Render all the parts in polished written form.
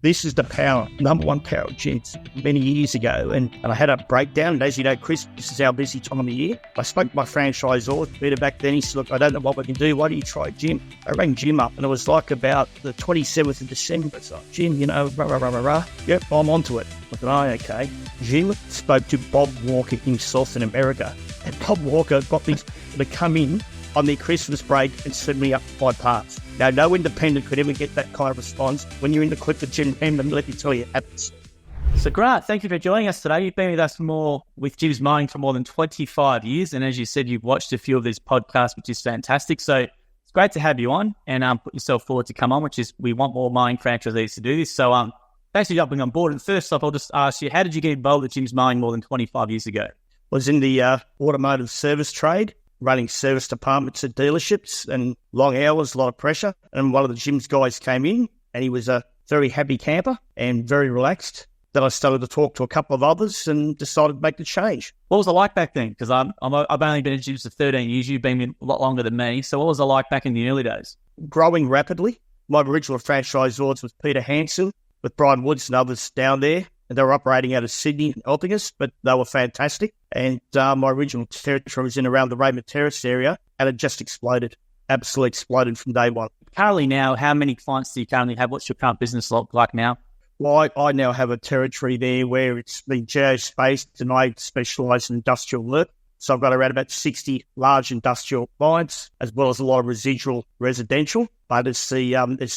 This is the power, number one power of gyms many years ago. And I had a breakdown. And as you know, Chris, this is our busy time of the year. I spoke to my franchisor, Peter, back then. He said, look, I don't know what we can do. Why don't you try gym? I rang Jim up, and it was like about the 27th of December. It's like, Jim, you know, rah, rah, rah, rah, rah. Yep, I'm onto it. I thought, oh, okay. Jim spoke to Bob Walker himself in America. And Bob Walker got these to come in on their Christmas break and send me up 5 parts. Now, no independent could ever get that kind of response. When you're in the Clifford Gym, let me tell you, it happens. So Grant, thank you for joining us today. You've been with us with Jim's Mowing for more than 25 years. And as you said, you've watched a few of these podcasts, which is fantastic. So it's great to have you on and put yourself forward to come on, which is we want more mowing franchisees to do this. So thanks for jumping on board. And first off, I'll just ask you, how did you get involved with Jim's Mowing more than 25 years ago? I was in the automotive service trade, running service departments at dealerships, and long hours, a lot of pressure. And one of the Jim's guys came in, and he was a very happy camper and very relaxed. Then I started to talk to a couple of others and decided to make the change. What was it like back then? Because I've only been in gyms for 13 years. You've been in a lot longer than me. So what was it like back in the early days? Growing rapidly. My original franchisor was Peter Hansen with Brian Woods and others down there. And they were operating out of Sydney helping us, but they were fantastic. And my original territory was in around the Raymond Terrace area, and it just exploded. Absolutely exploded from day one. Currently now, how many clients do you currently have? What's your current business like now? Well, I now have a territory there where it's been geo-spaced, and I specialise in industrial work. So I've got around about 60 large industrial clients, as well as a lot of residual residential. But it's the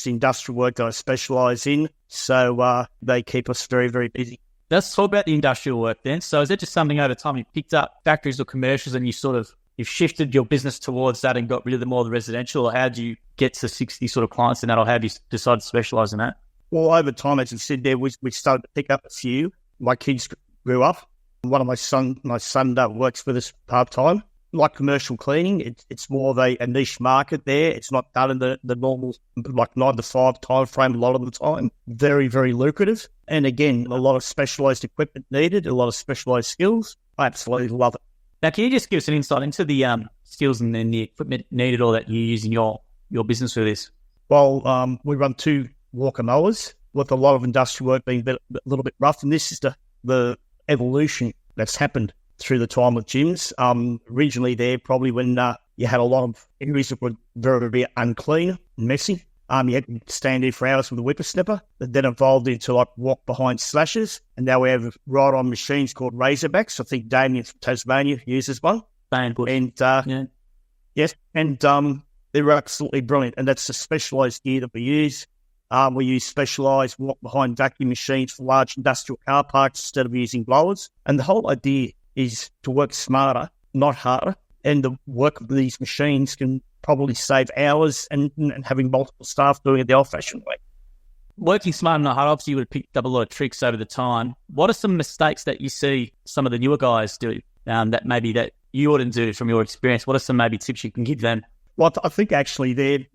industrial work that I specialise in. So they keep us very, very busy. Let's talk about the industrial work then. So is it just something over time you picked up factories or commercials and you've shifted your business towards that and got rid of the more of the residential? Or how do you get to 60 sort of clients in that, or how do you decide to specialise in that? Well, over time, as I said there, we started to pick up a few. My kids grew up. One of my son works with us part-time. Like commercial cleaning, it's more of a niche market there. It's not done in the normal, like 9 to 5 time frame a lot of the time. Very, very lucrative. And again, a lot of specialised equipment needed, a lot of specialised skills. I absolutely love it. Now, can you just give us an insight into the skills and then the equipment needed or that you use in your business for this? Well, we run 2 walker mowers with a lot of industrial work being a little bit rough. And this is the evolution that's happened through the time of gyms. Originally there, probably when you had a lot of areas that were very, very unclean and messy. You had to stand there for hours with a whippersnapper. That then evolved into like walk behind slashes. And now we have ride-on machines called Razorbacks. I think Damien from Tasmania uses one. And yes, and they're absolutely brilliant. And that's the specialised gear that we use. We use specialised walk-behind vacuum machines for large industrial car parks instead of using blowers. And the whole idea is to work smarter, not harder. And the work of these machines can probably save hours and having multiple staff doing it the old-fashioned way. Working smarter, not hard, obviously you would have picked up a lot of tricks over the time. What are some mistakes that you see some of the newer guys do that you wouldn't do from your experience? What are some maybe tips you can give them? Well, I think actually the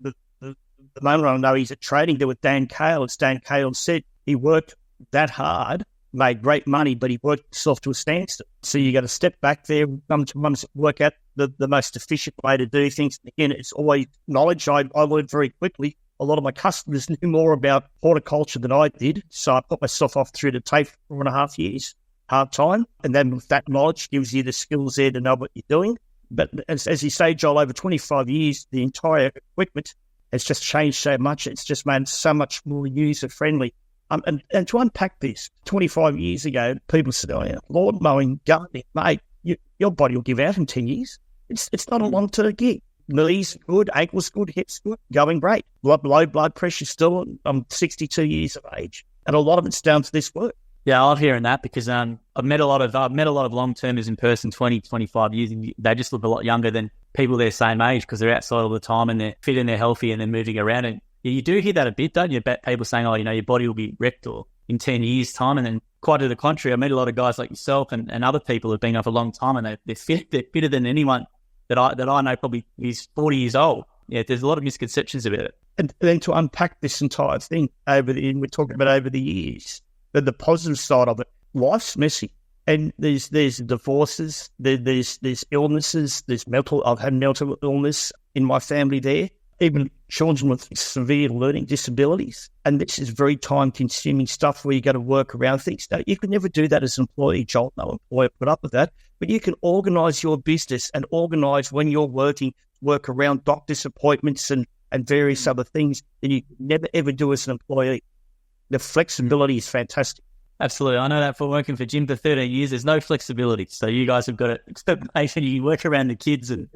moment I know he's at trading there with Dan Cale. As Dan Cale said, he worked that hard, made great money, but he worked himself to a standstill. So you got to step back there, sometimes work out the most efficient way to do things. And again, it's always knowledge. I learned very quickly. A lot of my customers knew more about horticulture than I did. So I put myself off through the tape for 4.5 years, hard time. And then with that knowledge gives you the skills there to know what you're doing. But as you say, Joel, over 25 years, the entire equipment has just changed so much. It's just made so much more user-friendly. And to unpack this, 25 years ago, people said, oh, yeah, lawn mowing, gardening, mate, your body will give out in 10 years. It's not a long-term gig. Knees good, ankles good, hips good, going great. Low blood pressure still. I'm 62 years of age. And a lot of it's down to this work. Yeah, I'm hearing that because I've met a lot of long-termers in person 20, 25 years, and they just look a lot younger than people their same age because they're outside all the time and they're fit and they're healthy and they're moving around. And you do hear that a bit, don't you? About people saying, oh, your body will be wrecked or in 10 years' time. And then quite to the contrary, I met a lot of guys like yourself and other people who have been up a long time and they're fitter than anyone that I know probably is 40 years old. Yeah, there's a lot of misconceptions about it. And then to unpack this entire thing we're talking about over the years, the positive side of it, life's messy. And there's divorces, there's illnesses, I've had mental illness in my family there. Even children with severe learning disabilities. And this is very time-consuming stuff where you got to work around things. Now, you can never do that as an employee, Joel. No employer put up with that. But you can organise your business and organise when you're work around doctor's appointments and various other things that you never, ever do as an employee. The flexibility is fantastic. Absolutely. I know that for working for Jim for 13 years, there's no flexibility. So you guys have got to make sure you work around the kids and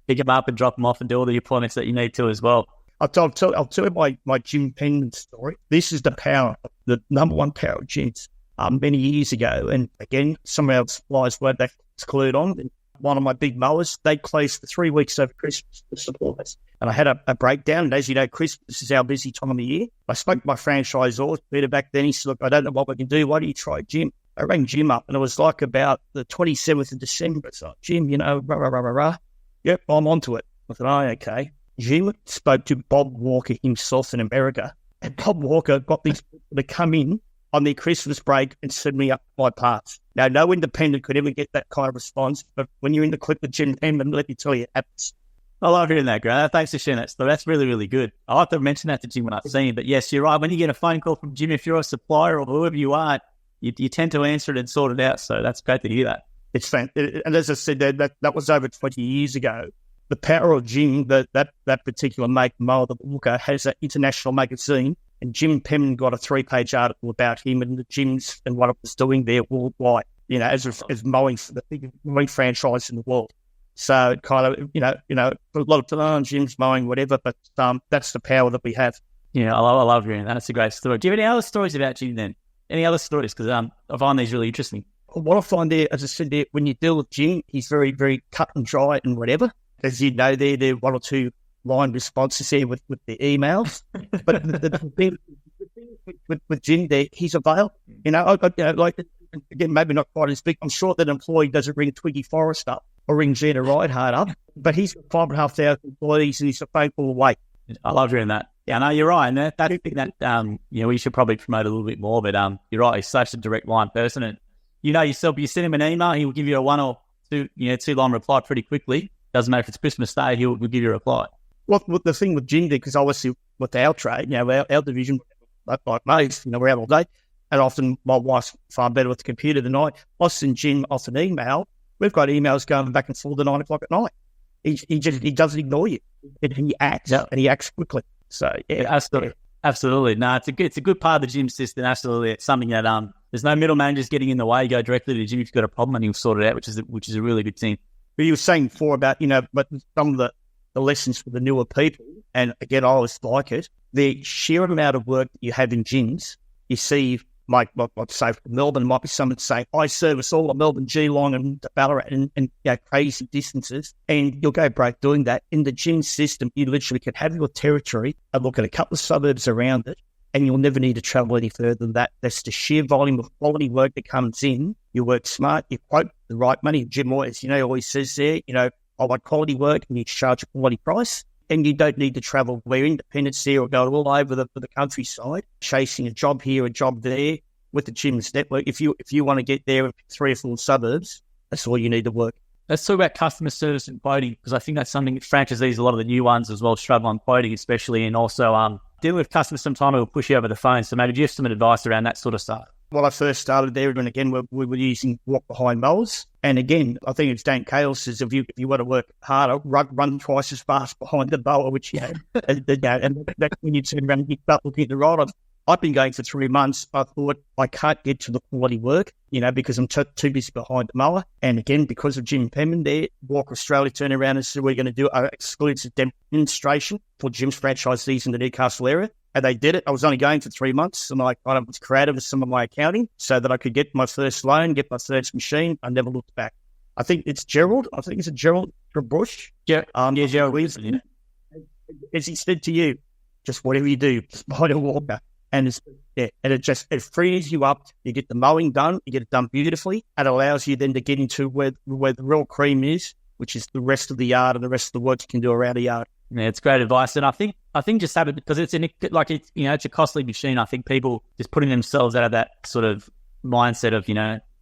pick them up and drop them off and do all the appointments that you need to as well. I'll tell you my Jim Penman story. This is the number one power of gyms many years ago. And again, some of our suppliers weren't that clued on. And one of my big mowers, they closed for 3 weeks over Christmas to support us. And I had a breakdown. And as you know, Christmas is our busy time of the year. I spoke to my franchisor, Peter, back then. He said, look, I don't know what we can do. Why don't you try Jim? I rang Jim up, and it was like about the 27th of December. It's like, Jim, Yep, I'm onto it. I thought, okay. Jim spoke to Bob Walker himself in America, and Bob Walker got these people to come in on their Christmas break and send me up my parts. Now, no independent could ever get that kind of response, but when you're in the clip with Jim Penman, let me tell you, it happens. I love hearing that, Grant. Thanks for sharing that story. That's really, really good. I'll have to mention that to Jim when I've seen it. But yes, you're right. When you get a phone call from Jim, if you're a supplier or whoever you are, you tend to answer it and sort it out. So that's great to hear that. It's fantastic. And as I said, that was over 20 years ago. The power of Jim, that particular make, Mower the Walker, has an international magazine, and Jim Penman got a 3-page article about him and the gyms and what it was doing there worldwide, as mowing for the biggest mowing franchise in the world. So it kind of, a lot of Jim's mowing, whatever, but that's the power that we have. Yeah, I love hearing that. That's a great story. Do you have any other stories about Jim then? Any other stories? Because I find these really interesting. What I find there, as I said there, when you deal with Jim, he's very, very cut and dry and whatever. As you know, there are 1 or 2 line responses here with the emails. But the thing with Jim there, he's available. Again, maybe not quite as big. I'm sure that employee doesn't ring Twiggy Forrest up or ring Gina Ridehart up, but he's got 5,500 employees and he's a phone call away. I love hearing that. Yeah, no, you're right. And that's that we should probably promote a little bit more, but you're right. He's such a direct line person. And yourself, you send him an email, he will give you a 1 or 2 line reply pretty quickly. Doesn't matter if it's Christmas Day, he'll give you a reply. Well, the thing with Jim, because obviously with our trade, our division, like most, we're out all day, and often my wife's far better with the computer than I send Jim off an email. We've got emails going back and forth at 9 o'clock at night. He doesn't ignore you, and he acts, and he acts quickly. So yeah, absolutely. No, it's a good part of the Jim system. Absolutely, it's something that there's no middle managers getting in the way. You go directly to Jim if you've got a problem, and he'll sort it out, which is a really good thing. But you were saying before about, but some of the lessons for the newer people, and again, I always like it, the sheer amount of work that you have in gyms. You see, like say from Melbourne, might be someone saying, I service all of Melbourne, Geelong and Ballarat and crazy distances, and you'll go broke doing that. In the gym system, you literally can have your territory and look at a couple of suburbs around it, and you'll never need to travel any further than that. That's the sheer volume of quality work that comes in. You work smart, you quote the right money. Jim always says there, I want quality work and you charge a quality price. And you don't need to travel. We're independent here or go all over the countryside, chasing a job here, a job there with the gym's network. If you want to get there in 3 or 4 suburbs, that's all you need to work. Let's talk about customer service and quoting, because I think that's something that franchisees, a lot of the new ones as well, struggle on quoting, especially, and also dealing with customers sometimes will push you over the phone. So maybe do you have some advice around that sort of stuff? When I first started there, and again, we were using walk-behind mowers. And again, I think it's Dan Cale says, if you want to work harder, run twice as fast behind the mower, which you have. and that's when you turn around and you start looking at the right. I've been going for 3 months. I thought I can't get to the quality work, because I'm too busy behind the mower. And again, because of Jim Penman there, Walker Australia turned around and said, we're going to do an exclusive demonstration for Jim's franchisees in the Newcastle area. And they did it. I was only going for 3 months, and I kind of was creative with some of my accounting so that I could get my first loan, get my first machine. I never looked back. I think it's Gerald. I think it's a Gerald Bush. Yeah, Gerald. Yeah. As he said to you, just whatever you do, just buy a Walker. And it frees you up. You get the mowing done. You get it done beautifully. It allows you then to get into where the real cream is, which is the rest of the yard and the rest of the work you can do around the yard. Yeah, it's great advice, and I think just have it because it's it's a costly machine. I think people just putting themselves out of that sort of mindset of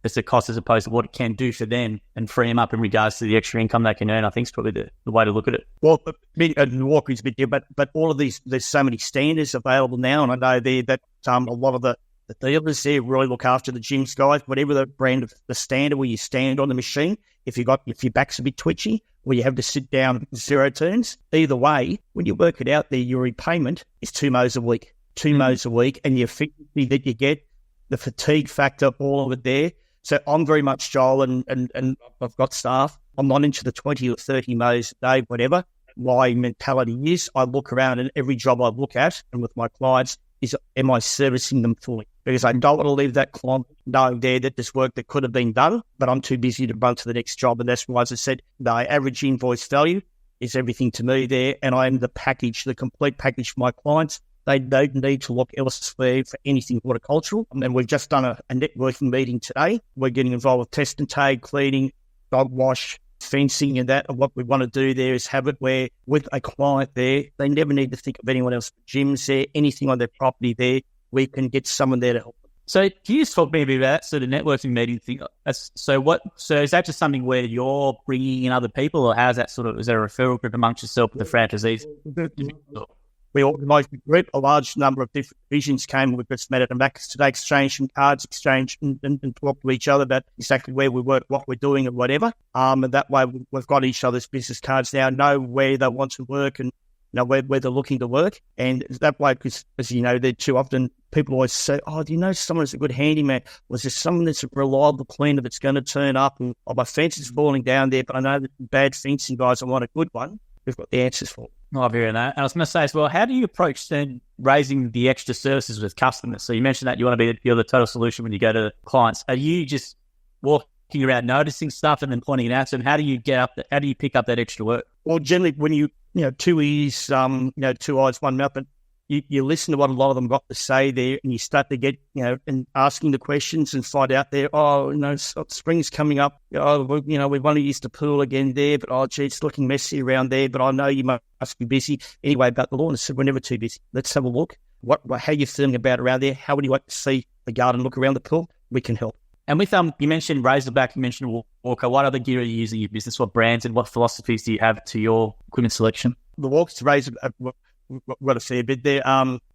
it's the cost as opposed to what it can do for them and free them up in regards to the extra income they can earn. I think is probably the way to look at it. Well, Milwaukee's a bit different, but all of these, there's so many standards available now, and I know that a lot of the dealers there really look after the gyms guys, whatever the brand of the standard where you stand on the machine. If your back's a bit twitchy, or you have to sit down 0 turns, either way, when you work it out there, your repayment is 2 mows a week. 2 mows a week, and the efficiency that you get, the fatigue factor, all of it there. So I'm very much Joel, and I've got staff. I'm not into the 20 or 30 mows a day, whatever. My mentality is I look around, and every job I look at and with my clients is, am I servicing them fully? Because I don't want to leave that client knowing there that there's work that could have been done, but I'm too busy to run to the next job. And that's why, as I said, the average invoice value is everything to me there, and I am the package, the complete package for my clients. They don't need to look elsewhere for anything horticultural. And we've just done a networking meeting today. We're getting involved with test and tag, cleaning, dog wash, fencing and that. And what we want to do there is have it where with a client there, they never need to think of anyone else. Gyms there, anything on their property there, we can get someone there to help them. So can you just talk maybe about that sort of networking meeting thing? So is that just something where you're bringing in other people, or how's that is there a referral group amongst yourself with the franchisees? We organised a group. A large number of different divisions came. We've just met at the Max today, exchanged some cards, and talk to each other about exactly where we work, what we're doing, and whatever. And that way, we've got each other's business cards now, know where they want to work and know where they're looking to work. And that way, because as you know, they're too often people always say, "Oh, do you know someone that's a good handyman? Was there someone that's a reliable cleaner that's going to turn up? And my fence is falling down there, but I know that bad fencing guys, I want a good one." We've got the answers for it. I've heard that. And I was going to say as well, how do you approach then raising the extra services with customers? So you mentioned that you want to be the total solution when you go to clients. Are you just walking around noticing stuff and then pointing it out to them? How do you how do you pick up that extra work? Well, generally when you 2 ears, 2 eyes, 1 mouth, but you listen to what a lot of them got to say there, and you start to get, and asking the questions and find out there, spring's coming up. We want to use the pool again there, but gee, it's looking messy around there, but I know you must be busy. Anyway, about the lawn, I said, we're never too busy. Let's have a look. How you feeling about around there? How would you like to see the garden look around the pool? We can help. And with you mentioned Razorback, you mentioned Walker. What other gear are you using in your business? What brands and what philosophies do you have to your equipment selection? The Walker's Razorback. We've got a fair bit there.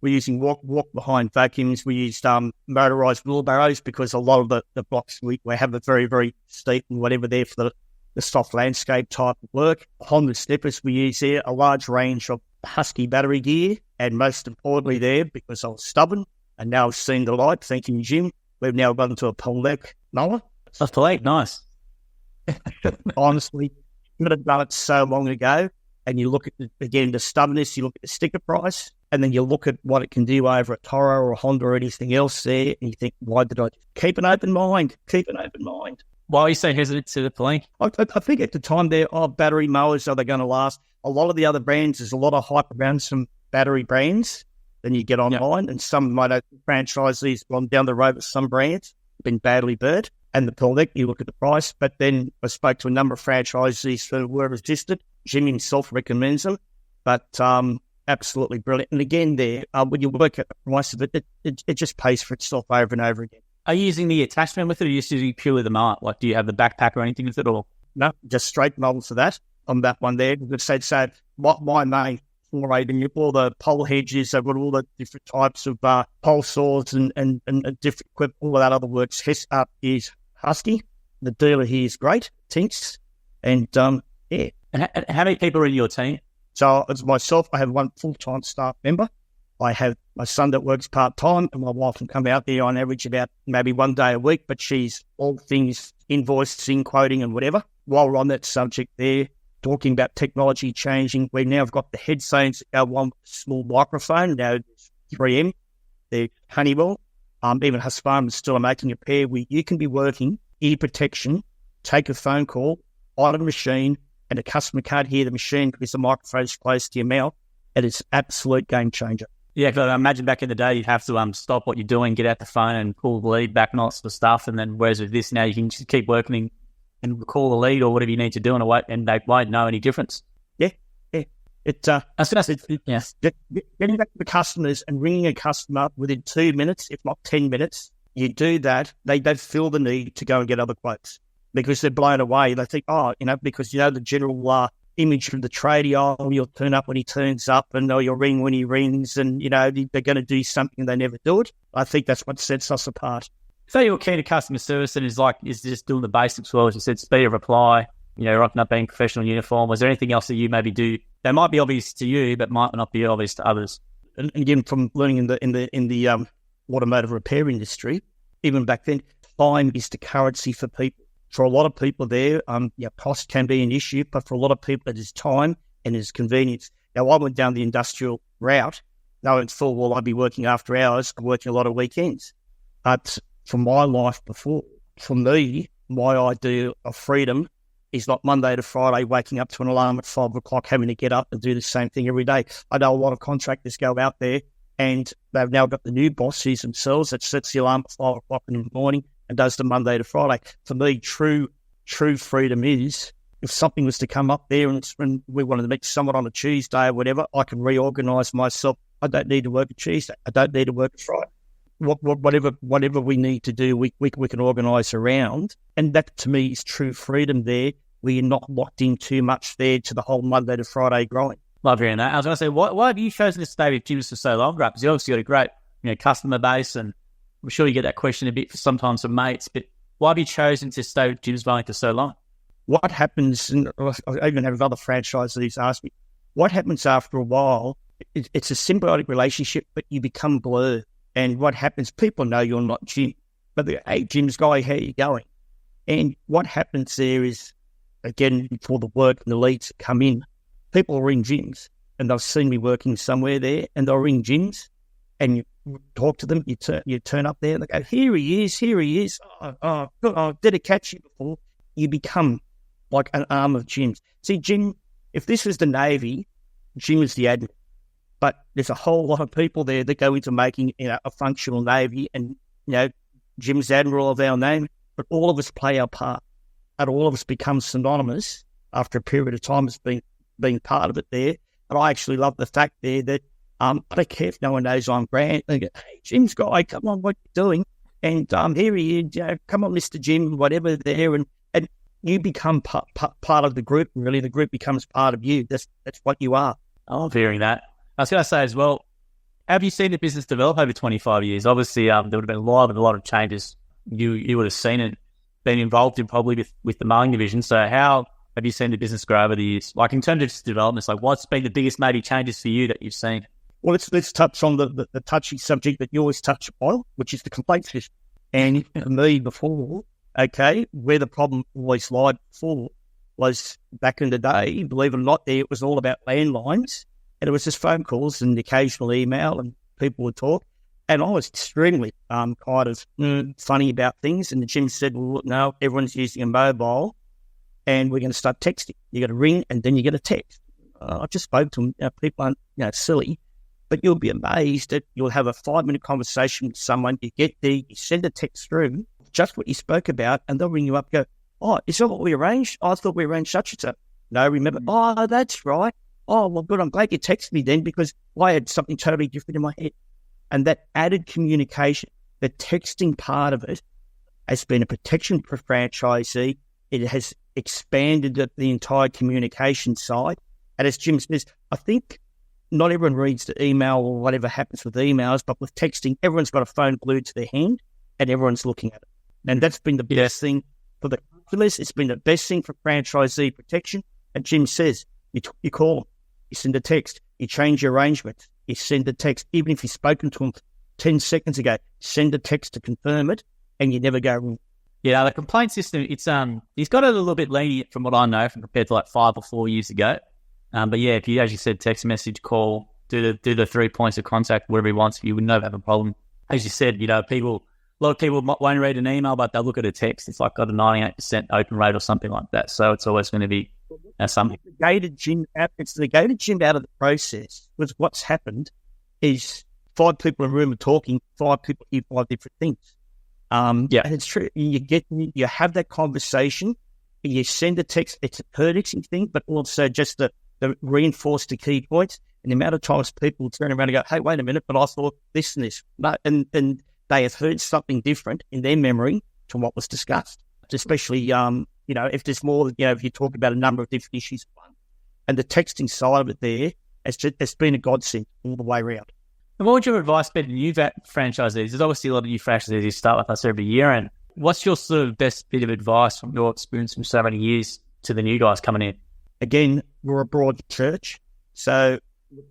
We're using walk behind vacuums. We used motorised wheelbarrows because a lot of the blocks we have a very, very steep and whatever there for the soft landscape type of work. Honda snippers we use there, a large range of Husky battery gear, and most importantly there, because I was stubborn and now I've seen the light, thank you, Jim, we've now gone to a Polec mower. A Polec, nice. Honestly, I could have done it so long ago. And you look at, the stubbornness, you look at the sticker price, and then you look at what it can do over a Toro or a Honda or anything else there, and you think, why did I keep an open mind? Why are you so hesitant to the Polec? I think at the time there, battery mowers, are they going to last? A lot of the other brands, there's a lot of hype around some battery brands. Then you get online, and some might have franchisees gone down the road with some brands, been badly burnt. And the Polec, you look at the price, but then I spoke to a number of franchisees who were resistant. Jim himself recommends them, but absolutely brilliant. And again, there, when you work at the price of it, it just pays for itself over and over again. Are you using the attachment method, or are you just using purely the mower? Like, do you have the backpack or anything with it, or? No, just straight model for that on that one there. So my main foray, all the pole hedges, I've got all the different types of pole saws and different equipment, all of that other works. Is Husky. The dealer here is great, Tinks, and yeah. And how many people are in your team? So it's myself. I have 1 full-time staff member. I have my son that works part-time, and my wife can come out there on average about maybe 1 day a week, but she's all things invoicing, quoting, and whatever. While we're on that subject there, talking about technology changing, we now have got the headphones that go on with a small microphone. Now, 3M, they're Honeywell. Even Husqvarna is still making a pair where you can be working, ear protection, take a phone call on a machine, and the customer can't hear the machine because the microphone is close to your mouth. It is an absolute game changer. Yeah, because I imagine back in the day, you'd have to stop what you're doing, get out the phone and pull the lead back and all that sort of stuff. And then whereas with this now, you can just keep working and call the lead or whatever you need to do and they won't know any difference. Yeah. Getting back to the customers and ringing a customer within 2 minutes, if not 10 minutes, You do that, they feel the need to go and get other quotes because they're blown away. They think, because the general image from the tradie, you'll turn up when he turns up and you'll ring when he rings and, they're going to do something and they never do it. I think that's what sets us apart. So you're keen to customer service and is just doing the basics well, as you said, speed of reply, rocking up being professional uniform. Was there anything else that you maybe do that might be obvious to you but might not be obvious to others? And again, from learning in the automotive repair industry, even back then, time is the currency for people. For a lot of people there, cost can be an issue, but for a lot of people, it is time and it is convenience. Now, I went down the industrial route, knowing full well I'd be working after hours, working a lot of weekends. But for my life before, for me, my idea of freedom is not Monday to Friday, waking up to an alarm at 5 o'clock, having to get up and do the same thing every day. I know a lot of contractors go out there and they've now got the new bosses themselves that sets the alarm at 5 o'clock in the morning and does the Monday to Friday. For me, true freedom is if something was to come up there and we wanted to meet someone on a Tuesday or whatever, I can reorganise myself. I don't need to work a Tuesday. I don't need to work a Friday. Whatever we need to do, we can organise around. And that, to me, is true freedom there. We're not locked in too much there to the whole Monday to Friday grind. Love hearing that. I was going to say, why have you chosen to stay with gyms for so long, right? Because you obviously got a great customer base, and I'm sure you get that question a bit sometimes from mates, but why have you chosen to stay with Gyms Mowing for so long? What happens, and I even have other franchisees ask me, what happens after a while, it's a symbiotic relationship, but you become blurred. And what happens, people know you're not Jim, but they're, hey, Jim's guy, how you going? And what happens there is, again, before the work and the leads come in, people will ring gyms, and they've seen me working somewhere there, and they'll ring gyms, and you talk to them, you turn up there, and they go, here he is. Oh, did I catch you before? You become like an arm of gyms. See, Jim, if this was the Navy, Jim is the admin. But there's a whole lot of people there that go into making a functional Navy, and Jim's admiral of our name. But all of us play our part, and all of us become synonymous after a period of time as being part of it there. And I actually love the fact there that I don't care if no one knows I'm Grant. They go, hey, Jim's guy, come on, what are you doing? And here he is, come on, Mr. Jim, whatever there, and you become part of the group. And really, the group becomes part of you. That's what you are. I love hearing that. I was going to say as well, have you seen the business develop over 25 years? Obviously, there would have been a lot of changes. You would have seen it, been involved in probably with the mowing division. So how have you seen the business grow over the years? Like in terms of its developments, like what's been the biggest maybe changes for you that you've seen? Well, let's touch on the touchy subject that you always touch upon, which is the complaints system. And for me before, where the problem always lied before was back in the day, believe it or not, it was all about landlines. And it was just phone calls and occasional email, and people would talk. And I was extremely funny about things. And the gym said, well, look, no, everyone's using a mobile and we're going to start texting. You got to ring and then you get a text. I just spoke to them. People aren't silly, but you'll be amazed that you'll have a 5-minute conversation with someone. You get there, you send a text through, just what you spoke about, and they'll ring you up and go, oh, is that what we arranged? I thought we arranged such and such. No, remember? Oh, that's right. Oh, well, good. I'm glad you texted me then because I had something totally different in my head. And that added communication, the texting part of it, has been a protection for franchisee. It has expanded the entire communication side. And as Jim says, I think not everyone reads the email or whatever happens with emails, but with texting, everyone's got a phone glued to their hand and everyone's looking at it. And that's been the best thing for the customers. It's been the best thing for franchisee protection. And Jim says, you call them. You send a text, you change your arrangements, you send a text, even if you've spoken to them 10 seconds ago, send a text to confirm it, and you never go wrong. Yeah, the complaint system, it's he's got it a little bit lenient from what I know from compared to like 5 or 4 years ago. But yeah, if you, as you said, text message, call, do the 3 points of contact, whatever he wants, you would never have a problem. As you said, a lot of people won't read an email, but they'll look at a text. It's like got a 98% open rate or something like that. So it's always going to be something. It's the gated gym out of the process. Because what's happened is 5 people in a room are talking, 5 people hear 5 different things. And it's true. You have that conversation, and you send a text. It's a courtesy thing, but also just the reinforce the key points. And the amount of times people turn around and go, "Hey, wait a minute!" But I thought this and this. And they have heard something different in their memory to what was discussed. Especially, if there's more, if you talk about a number of different issues, and the texting side of it there, it's been a godsend all the way around. And what would your advice be to new franchisees? There's obviously a lot of new franchisees who start with us every year. And what's your sort of best bit of advice from your experience from so many years to the new guys coming in? Again, we're a broad church. So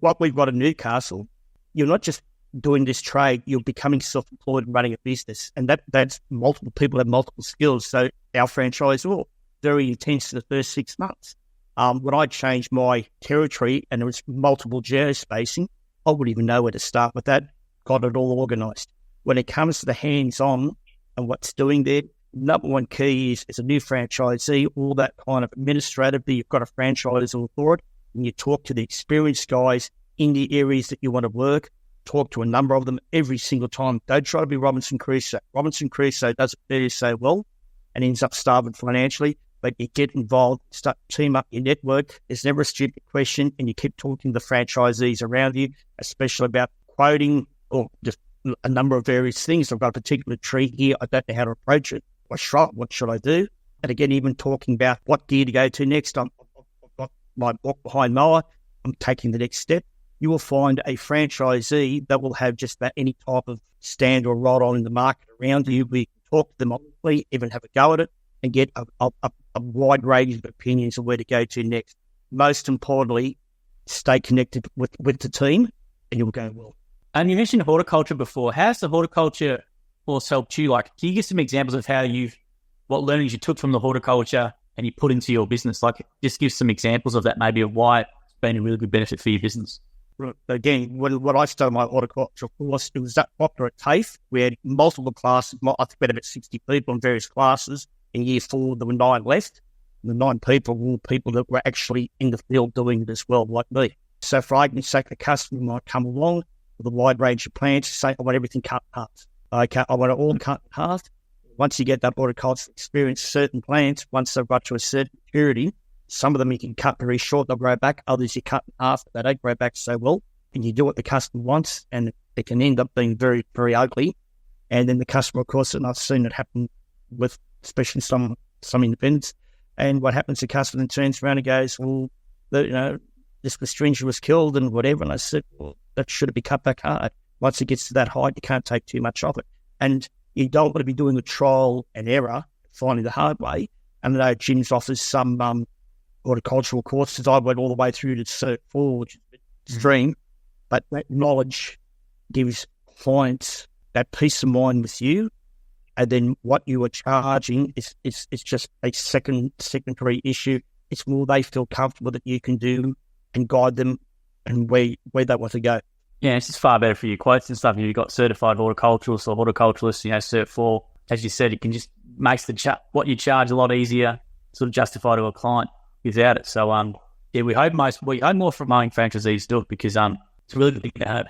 what we've got in Newcastle, you're not just doing this trade, you're becoming self-employed and running a business. And that's multiple people have multiple skills. So our franchise was very intense in the first 6 months. When I changed my territory and there was multiple geo-spacing, I wouldn't even know where to start with that. Got it all organised. When it comes to the hands-on and what's doing there, number one key is as a new franchisee, all that kind of administratively, you've got a franchise for it, and you talk to the experienced guys in the areas that you want to work, talk to a number of them every single time. Don't try to be Robinson Crusoe. Robinson Crusoe does it very so well and ends up starving financially, but you get involved, start team up your network. There's never a stupid question, and you keep talking to the franchisees around you, especially about quoting or just a number of various things. I've got a particular tree here. I don't know how to approach it. What should I do? And again, even talking about what gear to go to next. I've got my walk behind mower. I'm taking the next step. You will find a franchisee that will have just about any type of stand or rod on in the market around you. We can talk to them, honestly, even have a go at it, and get a wide range of opinions of where to go to next. Most importantly, stay connected with the team, and you'll go well. And you mentioned horticulture before. How's the horticulture course helped you? Like, can you give some examples of what learnings you took from the horticulture and you put into your business? Like, just give some examples of that, maybe of why it's been a really good benefit for your business. Again, when I started my horticulture course, it was at Proctor at TAFE. We had multiple classes. I think we had about 60 people in various classes. In year 4, there were 9 left. The 9 people were people that were actually in the field doing it as well, like me. So for argument's sake, the customer might come along with a wide range of plants, say, I want everything cut in half. Okay, I want it all cut in half. Once you get that horticultural experience, certain plants, once they've got to a certain purity, some of them you can cut very short, they'll grow back. Others you cut in half, they don't grow back so well. And you do what the customer wants, and it can end up being very, very ugly. And then the customer, of course, and I've seen it happen with, especially some independents. And what happens, the customer then turns around and goes, well, this Stringia was killed and whatever. And I said, well, that should be cut back hard. Once it gets to that height, you can't take too much of it. And you don't want to be doing the trial and error, finding the hard way. And I know Jim's offers some horticultural courses. I went all the way through to Cert 4, which is a bit extreme. But that knowledge gives clients that peace of mind with you. And then what you are charging is just a secondary issue. It's more they feel comfortable that you can do and guide them and where they want to go. Yeah, it's just far better for your quotes and stuff. If you've got certified horticulturalists or horticulturalists, Cert 4, as you said, it can just makes what you charge a lot easier, sort of justify to a client without it. So, we hope more from mowing franchisees do it because it's really good to have.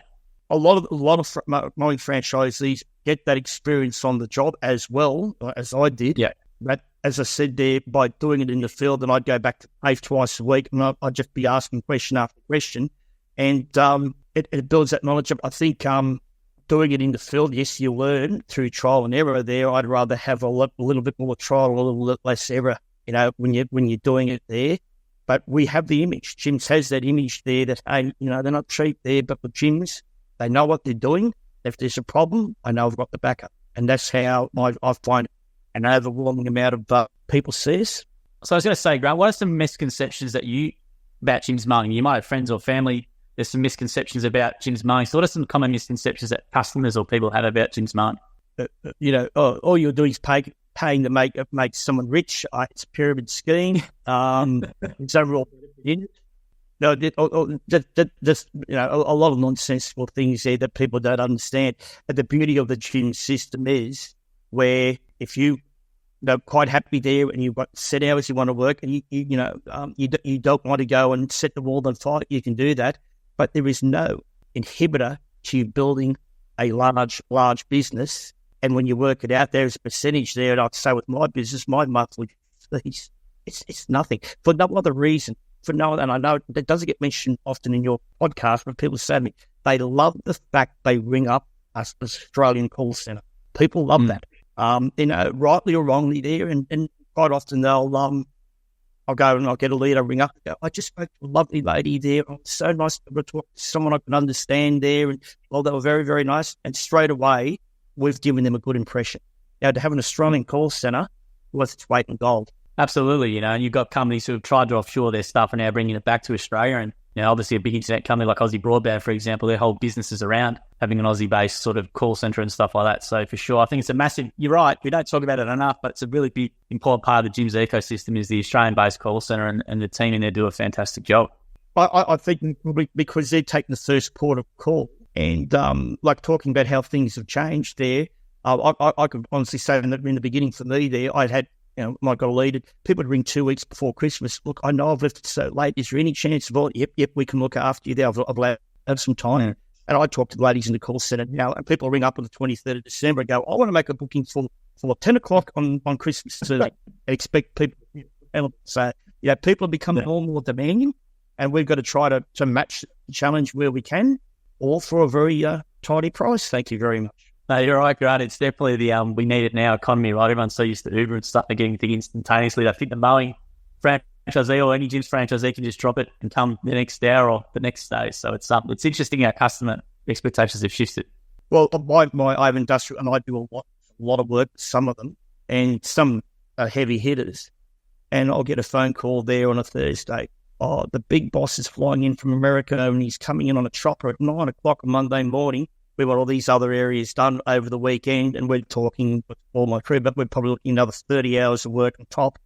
A lot of mowing franchisees get that experience on the job as well as I did. Yeah. But as I said there, by doing it in the field, and I'd go back to TAFE twice a week, and I'd just be asking question after question, and it builds that knowledge up. I think doing it in the field, yes, you learn through trial and error there. I'd rather have a little bit more trial, a little bit less error, when you're doing it there. But we have the image. Jim's has that image there that, hey, they're not cheap there, but with Jim's, they know what they're doing. If there's a problem, I know I've got the backup. And that's how I find an overwhelming amount of people see us. So I was going to say, Grant, what are some misconceptions about Jim's Mowing? You might have friends or family. There's some misconceptions about Jim's Mowing. So what are some common misconceptions that customers or people have about Jim's Mowing? All you're doing is paying to make someone rich. It's a pyramid scheme. It's overall in it. No, just a lot of nonsensical things there that people don't understand. And the beauty of the gym system is where if you're quite happy there and you've got set hours you want to work, and you don't want to go and set the world on fire, you can do that. But there is no inhibitor to you building a large business. And when you work it out, there's a percentage there. And I'd say with my business, my monthly fees, it's nothing for no other reason. And I know that doesn't get mentioned often in your podcast, but people say to me, they love the fact they ring up Australian call centre. People love that. Rightly or wrongly there, and quite often I'll go and I'll get a lead, I'll ring up and go, I just spoke to a lovely lady there. Oh, it's so nice to talk to someone I can understand there. And they were very, very nice. And straight away, we've given them a good impression. Now, to have an Australian call centre was its weight in gold. Absolutely, and you've got companies who have tried to offshore their stuff and now bringing it back to Australia. And obviously a big internet company like Aussie Broadband, for example, their whole business is around having an Aussie-based sort of call centre and stuff like that. So for sure, I think it's a massive, you're right, we don't talk about it enough, but it's a really big, important part of the Jim's ecosystem is the Australian-based call centre, and the team in there do a fantastic job. I think because they're taking the first port of call, and talking about how things have changed there, I could honestly say that in the beginning for me there, I got a lead. People would ring 2 weeks before Christmas. Look, I know I've left it so late. Is there any chance of all? Yep, we can look after you there. I've had some time. And I talk to the ladies in the call centre now, and people ring up on the 23rd of December and go, I want to make a booking for 10 o'clock on Christmas Eve, and expect people to say, people are becoming more and more demanding, and we've got to try to match the challenge where we can, all for a very tidy price. Thank you very much. No, you're right, Grant. It's definitely the we need it now economy, right? Everyone's so used to Uber and stuff and getting things instantaneously. I think the Mowing franchisee or any Jim's franchisee can just drop it and come the next hour or the next day. So it's interesting how customer expectations have shifted. Well, I have industrial, and I do a lot of work, some of them, and some are heavy hitters. And I'll get a phone call there on a Thursday. Oh, the big boss is flying in from America, and he's coming in on a chopper at 9 o'clock on Monday morning. We've got all these other areas done over the weekend, and we're talking with all my crew, but we're probably looking another 30 hours of work on top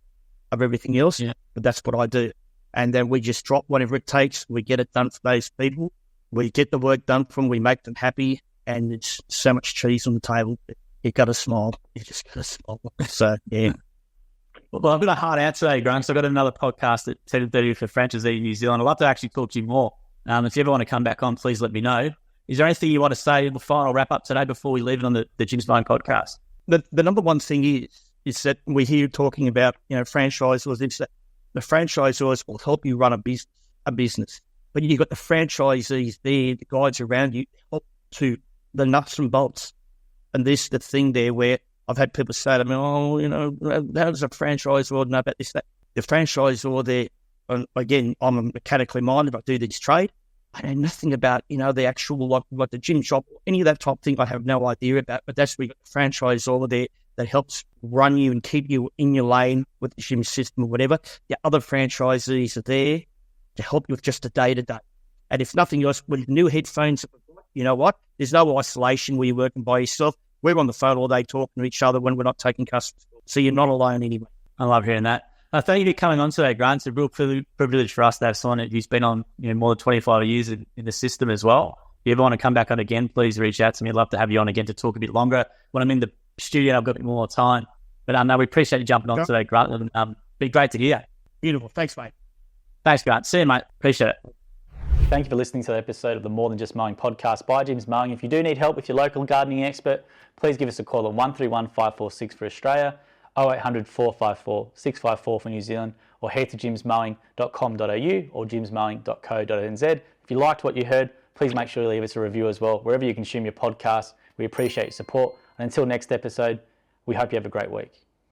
of everything else. Yeah. But that's what I do. And then we just drop whatever it takes. We get it done for those people. We get the work done for them. We make them happy. And it's so much cheese on the table. You got to smile. You just got to smile. So, yeah. Well, I've got a hard out today, Grant. So I've got another podcast at 10:30 for franchisee in New Zealand. I'd love to actually talk to you more. If you ever want to come back on, please let me know. Is there anything you want to say in the final wrap up today before we leave it on the Jim's Mowing podcast? The number one thing is that we hear talking about, franchisors. It's that the franchisors will help you run a business. But you've got the franchisees there, the guys around you, help to the nuts and bolts. And this is the thing there where I've had people say to me, how does a franchisor know about this, that? The franchisor there, and again, I'm a mechanically minded, I do this trade. I know nothing about, the actual, like the gym shop, any of that type of thing I have no idea about, but that's where you got the franchisor there that helps run you and keep you in your lane with the gym system or whatever. The other franchisees are there to help you with just the day-to-day. And if nothing else, with new headphones, you know what? There's no isolation where you're working by yourself. We're on the phone all day talking to each other when we're not taking customers. So you're not alone anyway. I love hearing that. Thank you for coming on today, Grant. It's a real privilege for us to have someone who's been on more than 25 years in the system as well. If you ever want to come back on again, please reach out to me. I'd love to have you on again to talk a bit longer. When I'm in the studio, I've got a bit more time. But no, we appreciate you jumping on today, Grant. And be great to hear. Beautiful. Thanks, mate. Thanks, Grant. See you, mate. Appreciate it. Thank you for listening to the episode of the More Than Just Mowing podcast by Jim's Mowing. If you do need help with your local gardening expert, please give us a call at 131 546 for Australia, 0800 454 654 for New Zealand, or head to jimsmowing.com.au or jimsmowing.co.nz. If you liked what you heard, please make sure you leave us a review as well, wherever you consume your podcast. We appreciate your support. And until next episode, we hope you have a great week.